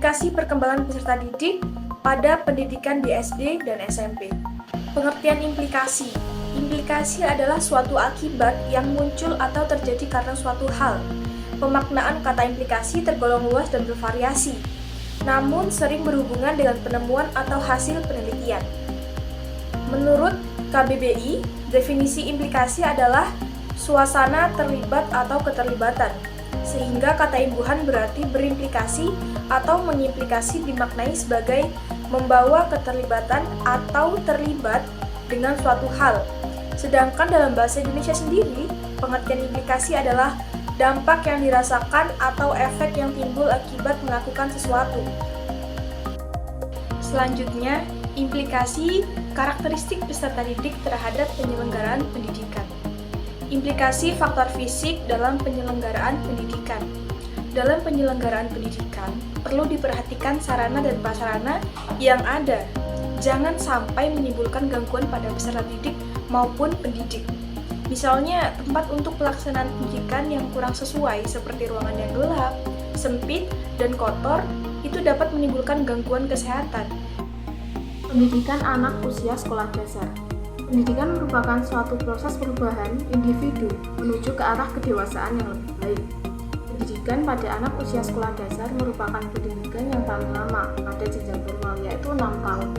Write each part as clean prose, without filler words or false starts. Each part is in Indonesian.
Implikasi perkembangan peserta didik pada pendidikan di SD dan SMP. Pengertian implikasi. Implikasi adalah suatu akibat yang muncul atau terjadi karena suatu hal. Pemaknaan kata implikasi tergolong luas dan bervariasi, namun sering berhubungan dengan penemuan atau hasil penelitian. Menurut KBBI, definisi implikasi adalah suasana terlibat atau keterlibatan, sehingga kata imbuhan berarti berimplikasi atau mengimplikasi dimaknai sebagai membawa keterlibatan atau terlibat dengan suatu hal. Sedangkan dalam bahasa Indonesia sendiri, pengertian implikasi adalah dampak yang dirasakan atau efek yang timbul akibat melakukan sesuatu. Selanjutnya, implikasi karakteristik peserta didik terhadap penyelenggaraan pendidikan. Implikasi faktor fisik dalam penyelenggaraan pendidikan. Dalam penyelenggaraan pendidikan, perlu diperhatikan sarana dan prasarana yang ada. Jangan sampai menimbulkan gangguan pada peserta didik maupun pendidik. Misalnya, tempat untuk pelaksanaan pendidikan yang kurang sesuai seperti ruangan yang gelap, sempit, dan kotor itu dapat menimbulkan gangguan kesehatan. Pendidikan anak usia sekolah dasar. Pendidikan merupakan suatu proses perubahan individu menuju ke arah kedewasaan yang lebih baik. Pendidikan pada anak usia sekolah dasar merupakan pendidikan yang paling lama pada jenjang formal, yaitu 6 tahun.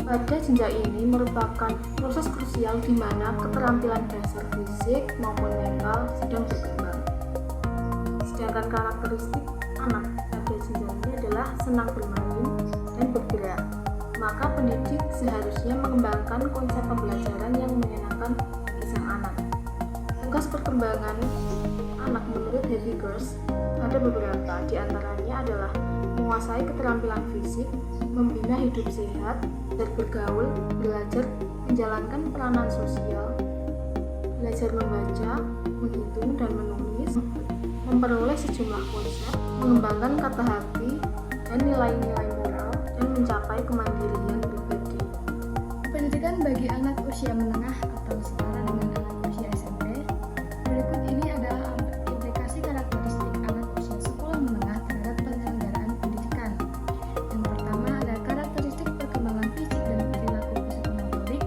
Pada jenjang ini merupakan proses krusial di mana keterampilan dasar fisik maupun mental sedang berkembang. Sedangkan karakteristik anak pada jenjang ini adalah senang bermain dan bergerak. Maka pendidik seharusnya mengembangkan konsep pembelajaran yang menyenangkan bagi sang anak. Tugas perkembangan anak menurut Haviggers ada beberapa, di antaranya adalah menguasai keterampilan fisik, membina hidup sehat, dan bergaul, belajar menjalankan peranan sosial, belajar membaca, menghitung, dan menulis, memperoleh sejumlah konsep, mengembangkan kata hati dan nilai-nilai moral, dan mencapai kemandirian pribadi. Pendidikan bagi anak usia menengah atau setara dengan anak usia SMP. Berikut ini adalah implikasi karakteristik anak usia sekolah menengah terhadap penyelenggaraan pendidikan. Yang pertama ada karakteristik perkembangan fisik dan perilaku psikomotorik.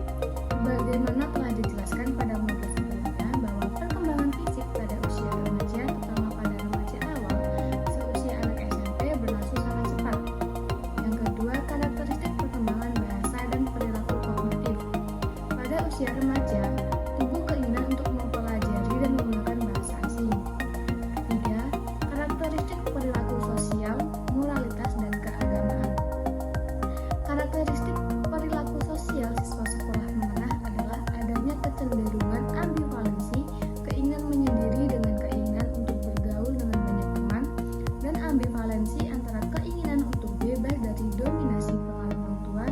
Bagaimana telah dijelaskan pada modul sebelumnya bahwa perkembangan fisik pada usia remaja, terutama pada remaja awal, seusia anak SMP berlangsung sangat cepat. Yang kedua, karakteristik perkembangan bahasa dan perilaku kognitif. Pada usia remaja, tubuh keinginan untuk mempelajari dan menggunakan bahasa asing. Ketiga, karakteristik perilaku sosial, moralitas, dan keagamaan. Karakteristik perilaku sosial siswa sekolah menengah adalah adanya kecenderungan ambivalensi, keinginan menyendiri dengan keinginan untuk bergaul dengan banyak teman, dan ambivalensi antara keinginan untuk bebas dari dominasi pengaruh orang tua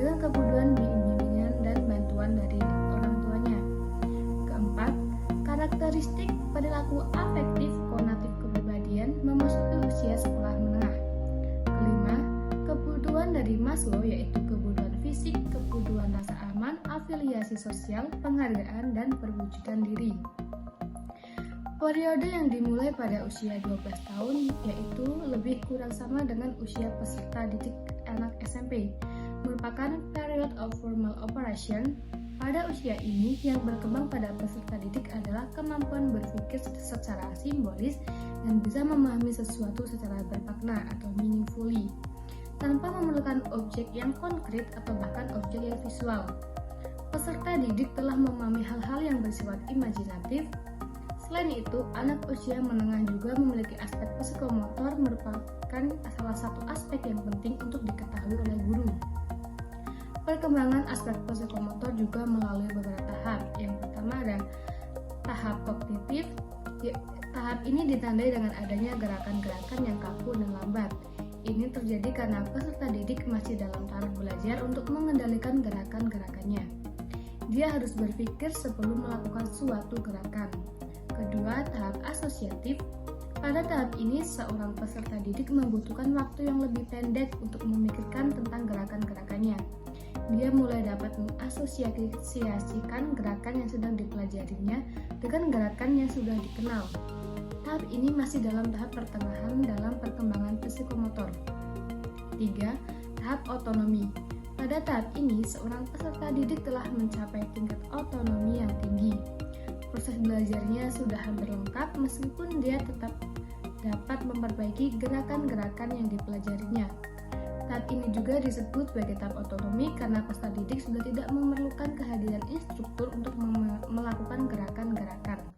dengan kebutuhan bimbingan dan bantuan dari orang tuanya. Keempat, karakteristik perilaku afektif konatif kepribadian memasuki usia sekolah menengah. Kelima, kebutuhan dari Maslow yaitu kebutuhan fisik, kebutuhan rasa aman, afiliasi sosial, penghargaan, dan perwujudan diri. Periode yang dimulai pada usia 12 tahun yaitu lebih kurang sama dengan usia peserta didik anak SMP, merupakan period of formal operation. Pada usia ini, yang berkembang pada peserta didik adalah kemampuan berpikir secara simbolis dan bisa memahami sesuatu secara bermakna atau meaningfully, tanpa memerlukan objek yang konkret atau bahkan objek yang visual. Peserta didik telah memahami hal-hal yang bersifat imajinatif. Selain itu, anak usia menengah juga memiliki aspek psikomotor, merupakan salah satu aspek yang penting untuk diketahui oleh guru. Perkembangan aspek psikomotor juga melalui beberapa tahap. Yang pertama ada tahap kognitif. Tahap ini ditandai dengan adanya gerakan-gerakan yang kaku dan lambat. Ini terjadi karena peserta didik masih dalam tahap belajar untuk mengendalikan gerakan-gerakannya. Dia harus berpikir sebelum melakukan suatu gerakan. Kedua, tahap asosiatif. Pada tahap ini, seorang peserta didik membutuhkan waktu yang lebih pendek untuk memikirkan tentang gerakan-gerakannya. Dia mulai dapat mengasosiasikan gerakan yang sedang dipelajarinya dengan gerakan yang sudah dikenal. Tahap ini masih dalam tahap pertengahan dalam perkembangan psikomotor. ketiga, tahap otonomi. Pada tahap ini, seorang peserta didik telah mencapai tingkat otonomi yang tinggi. Proses belajarnya sudah hampir lengkap meskipun dia tetap dapat memperbaiki gerakan-gerakan yang dipelajarinya. Tahap ini juga disebut sebagai tahap otonomi karena peserta didik sudah tidak memerlukan kehadiran instruktur untuk melakukan gerakan-gerakan.